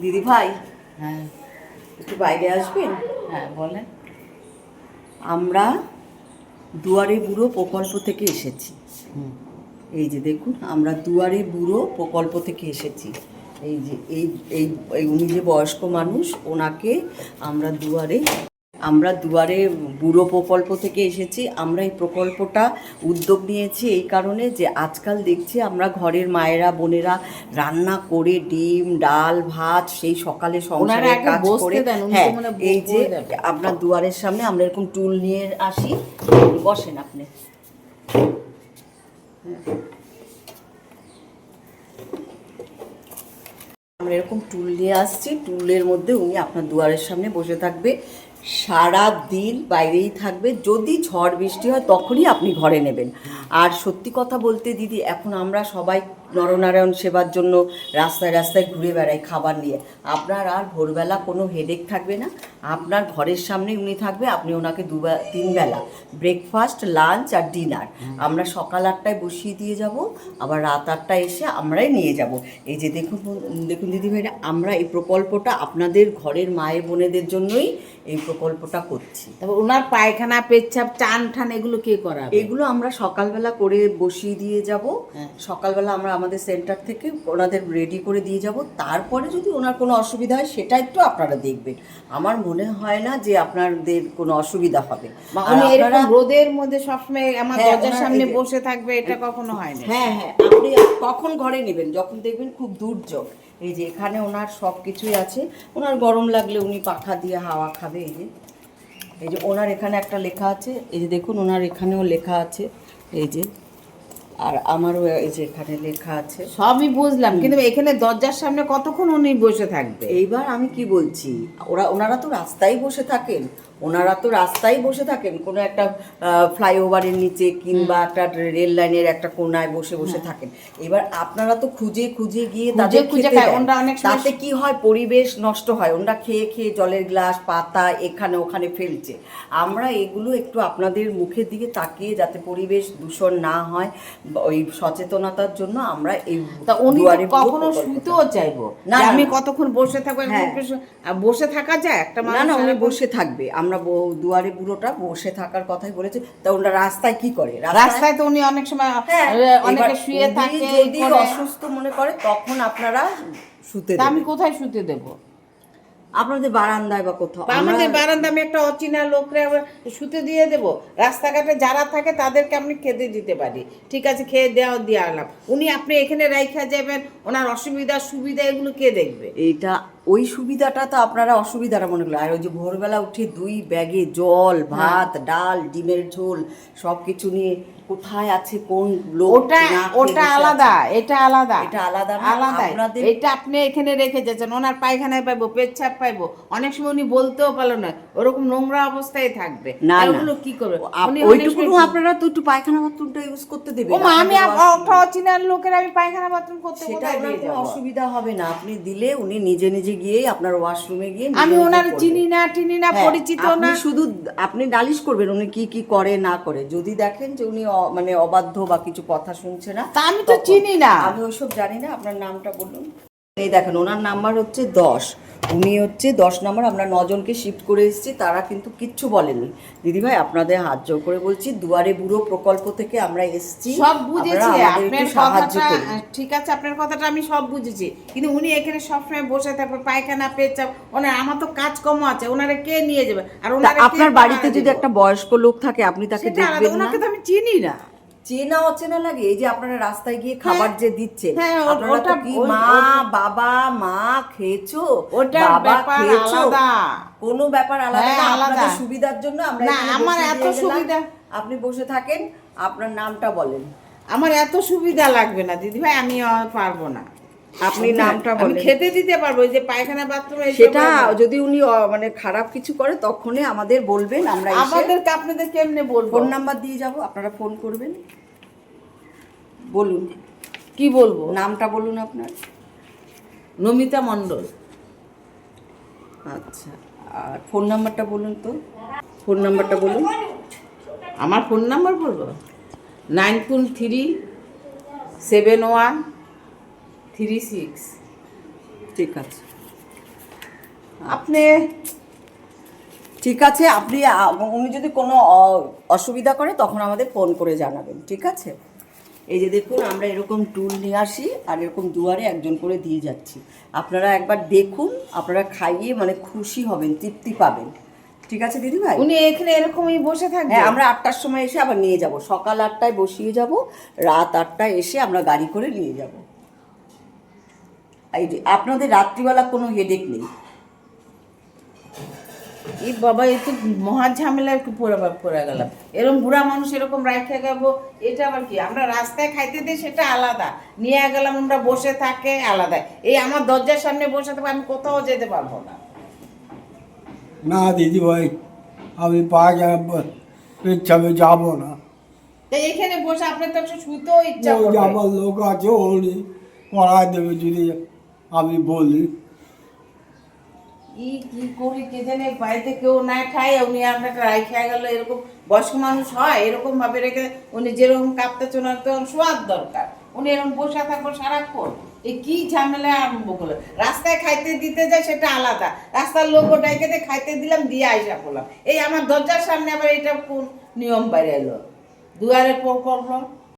দিদি ভাই, হ্যাঁ একটু বাইরে আসবেন? হ্যাঁ বলেন। আমরা দুয়ারে বুড়ো প্রকল্প থেকে এসেছি। হুম। এই যে দেখুন, আমরা দুয়ারে বুড়ো প্রকল্প থেকে এসেছি। এই যে উনি যে বয়স্ক মানুষ, ওনাকে আমরা দুয়ারে বুড়ো প্রকল্প থেকে এসেছি। আমরা এই প্রকল্পটা উদ্যোগ নিয়েছি এই কারণে যে আজকাল দেখছি আমরা ঘরের মায়েরা বোনেরা রান্না করে ডিম ডাল ভাত সেই সকালে সংসারের কাজ করে, হ্যাঁ এই যে আপনার দুয়ারের সামনে আমরা এরকম টুল নিয়ে আসি। বসেন আপনি। আমরা এরকম টুল নিয়ে আসছি, টুলের মধ্যে উনি আপনার দুয়ারের সামনে বসে থাকবে, সারা দিন বাইরেই থাকবে। যদি ঝড় বৃষ্টি হয় তখনই আপনি ঘরে নেবেন। আর সত্যি কথা বলতে দিদি, এখন আমরা সবাই নরনারায়ণ সেবার জন্য রাস্তায় রাস্তায় ঘুরে বেড়াই খাবার নিয়ে। আপনার আর ভোরবেলা কোনো হেডেক থাকবে না। আপনার ঘরের সামনে উনি থাকবে, আপনি ওনাকে তিন বেলা ব্রেকফাস্ট লাঞ্চ আর ডিনার আমরা সকাল 8টায় বসিয়ে দিয়ে যাব, আবার রাত 8টায় এসে আমরাই নিয়ে যাব। এই যে দেখুন দেখুন দিদি ভাইরা, আমরা এই প্রকল্পটা আপনাদের ঘরের মায়ের বোনেদের জন্যই এই প্রকল্পটা করছি। তারপর ওনার পায়খানা পেচ্ছাপ টান ঠান এগুলো কে করাবে? এগুলো আমরা সকালবেলা করে বসিয়ে দিয়ে যাব। সকালবেলা আমরা আমাদের সেন্টার থেকে ওনাদের রেডি করে দিয়ে যাব। তারপরে যদি ওনার কোনো অসুবিধা হয় সেটা একটু আপনারা দেখবেন। আমার মনে হয় না যে আপনাদের কোনো অসুবিধা হবে। উনি এরকম রোদের মধ্যে সবসময় আমার দরজার সামনে বসে থাকবে, এটা কখনো হয় না। হ্যাঁ হ্যাঁ, আপনি কখন ঘরে নেবেন? যখন দেখবেন খুব দুর্যোগ। এই যে এখানে ওনার সব কিছুই আছে। ওনার গরম লাগলে উনি পাখা দিয়ে হাওয়া খাবে। এই যে ওনার এখানে একটা লেখা আছে, এই যে দেখুন ওনার এখানেও লেখা আছে, এই যে, আর আমারও এই যে এখানে লেখা আছে। সবই বুঝলাম, কিন্তু এখানে দরজার সামনে কতক্ষণ উনি বসে থাকবে? এইবার আমি কি বলছি, ওনারা তো রাস্তায় বসে থাকেন, কোনো একটা ফ্লাইওভারের নিচে কিংবা একটা রেল লাইনের একটা কোনায় বসে বসে থাকেন। এবার আপনারা তো খুঁজে খুঁজে গিয়ে তাদের খেতে দেন, তাতে কি হয়, পরিবেশ নষ্ট হয়। ওনারা খেয়ে খেয়ে জলের গ্লাস পাতা এখানে ওখানে ফেলছে। আমরা এগুলো একটু আপনাদের মুখের দিকে তাকিয়ে, যাতে পরিবেশ দূষণ না হয়, ওই সচেতনতার জন্য আমরা এই দুয়ারে কখনো শুতেও চাইবো না, আমি কতক্ষণ বসে থাকবো? বসে থাকা যায় একটা মানুষ? না, উনি বসে থাকবে। আমরা দুয়ারে বুড়োটা বসে থাকার কথাই বলেছে। তা ওনারা রাস্তায় কি করে? রাস্তায় তো উনি অনেক সময় অনেকে শুয়ে থাকে, যদি অসুস্থ মনে করে তখন আপনারা শুতে দেবেন। আমি কোথায় শুতে দেবো? আপনাদের বারান্দায় বা কোথাও? আমাদের বারান্দা আমি একটা অচেনা লোকরে শুতে দিয়ে দেবো? রাস্তাঘাটে যারা থাকে তাদেরকে আমি খেতে দিতে পারি, ঠিক আছে, খেয়ে দিয়ে আনলাম। উনি আপনি এখানে রাইখা যাবেন, ওনার অসুবিধা সুবিধা এগুলো কে দেখবে? এইটা ওই সুবিধাটা তো আপনারা অসুবিধাটা মনে করলেন। আর ওই যে ভোরবেলা উঠে 2 ব্যাগে জল ভাত ডাল ডিমের ঝোল সব কিছু নিয়ে কোথায় আছে কোন লোক, ওটা আলাদা, এটা আলাদা, এটা আলাদা আলাদা। এটা আপনি এখানে রেখে যাচ্ছেন, ওনার পায়খানায় পাইবো, পেচ্ছাপ পাইবো, অনেক সময় উনি বলতেও পারলো না, ওরকম নোংরা অবস্থায় থাকবে। না, ওগুলো কি করবে? ওইটুকু আপনারা তো একটু পায়খানা বাথরুমটা ইউজ করতে দেবেন। আমি অচেনা লোকের আমি পায়খানা বাথরুম করতে কোথায় দিয়ে যাব? অসুবিধা হবে না, আপনি দিলে উনি নিজে নিজে গিয়েই আপনার ওয়াশরুমে গিয়ে। আমি ওনার চিনি না পরিচিত না, শুধু আপনি নালিশ করবেন উনি কি কি করে না করে। যদি দেখেন যে উনি মানে অবাধ্য বা কিছু কথা শুনছে না, তা আমি তো চিনি না, আমি ওইসব জানি না। আপনার নামটা বলুন। এই দেখেন ওনার নাম্বার হচ্ছে 10, উনি হচ্ছে 10 নম্বর। আমরা 9 জনকে শিফট করে এসেছি, তারা কিন্তু কিচ্ছু বলেনি। দিদিভাই আপনাদের হাত জোর করে বলছি, দুয়ারে বুড়ো প্রকল্প থেকে আমরা এসেছি, সব বুঝেছি আপনার কথাটা, ঠিক আছে আপনার কথাটা আমি সব বুঝেছি, কিন্তু উনি এখানে সবসময় বসে থাকবে, পায়খানা পেচ্ছাপ, ওনার আমার তো কাজ কম আছে, ওনারে কে নিয়ে যাবে? আর আপনার বাড়িতে যদি একটা বয়স্ক লোক থাকে আপনি তাকে দেখবেন না? ওনাকে তো আমি চিনি না। চেনা অচেনা লাগে? এই যে আপনারা রাস্তায় গিয়ে খাবার যে দিচ্ছে, ওটা কি মা বাবা মা খেয়েছো, ওটা বাবা খেয়েছো, কোনো ব্যাপার আলাদা না। আলাদা সুবিধার জন্য আমরা, আমার এত সুবিধা, আপনি বসে থাকেন। আপনার নামটা বলেন। আমার এত সুবিধা লাগবে না দিদি ভাই, আমি পারবো না। আপনি নামটা বলেন। খেতে দিতে পারবো, যে পায়খানা বাথরুমে সেটা যদি উনি মানে খারাপ কিছু করে তখনই আমাদের বলবেন, আমরা আমাদেরকে আপনাদের কেমনে বলবো? ফোন নাম্বার দিয়ে যাব, আপনারা ফোন করবেন। বলুন কি বলবো? নামটা বলুন আপনার। নমিতা মণ্ডল। আচ্ছা, আর ফোন নাম্বারটা বলুন তো। ফোন নাম্বারটা বলুন। আমার ফোন নাম্বার বলবো? 9237136। ঠিক আছে। আপনি ঠিক আছে, আপনি উনি যদি কোনো অসুবিধা করে তখন আমাদের ফোন করে জানাবেন, ঠিক আছে? এই যে দেখুন, আমরা এরকম টুল নিয়ে আসি আর এরকম দুয়ারে একজন করে দিয়ে যাচ্ছি। আপনারা একবার দেখুন, আপনারা খাইয়ে মানে খুশি হবেন, তৃপ্তি পাবেন। ঠিক আছে দিদিভাই? উনি এখানে এরকমই বসে থাকবে? হ্যাঁ, আমরা 8টার সময় এসে আবার নিয়ে যাব। সকাল 8টায় বসিয়ে যাব, রাত 8টায় এসে আমরা গাড়ি করে নিয়ে যাব। এই যে আপনাদের রাত্রিবেলা কোনো হেডেক নেই। এই বাবা, এই তো মহা ঝামেলায় পড়ে গেলাম। এরকম বুড়া মানুষ এরকম রাখে যাবো, এটা আবার কি? আমরা রাস্তায় খাইতে দিই সেটা আলাদা, নিয়ে গেলাম আমরা বসে থাকে আলাদা। এই আমার দরজার সামনে বসে থাকবো, আমি কোথাও যেতে পারবো না। না দিদি ভাই, আমি ইচ্ছাবে যাবো না। তো এখানে বসে আপনার তো একটু শুতেও ইচ্ছা ওই যে করবে। আমার লোক আছে, উনি পড়ায় দেবে যদি আমি বলি। কি করি কে জানে, বাড়িতে কেউ না খায়, উনি আপনাকে রাইখা গেল। এরকম বয়স্ক মানুষ হয় এরকম ভাবে রেখে? উনি যেরকম কাঁপতেছে, ওনার তো শোয়ার দরকার, উনি এরকম বসে থাকবো সারাক্ষণ? এই কি ঝামেলা আরম্ভ করলো? রাস্তায় খাইতে দিতে যায় সেটা আলাদা, রাস্তার লোক ওটাই খেতে খাইতে দিলাম, দিয়ে আইসা করলাম। এই আমার দরজার সামনে আবার এটা কোন নিয়ম বাইরে এলো? দুয়ারে পর করলাম।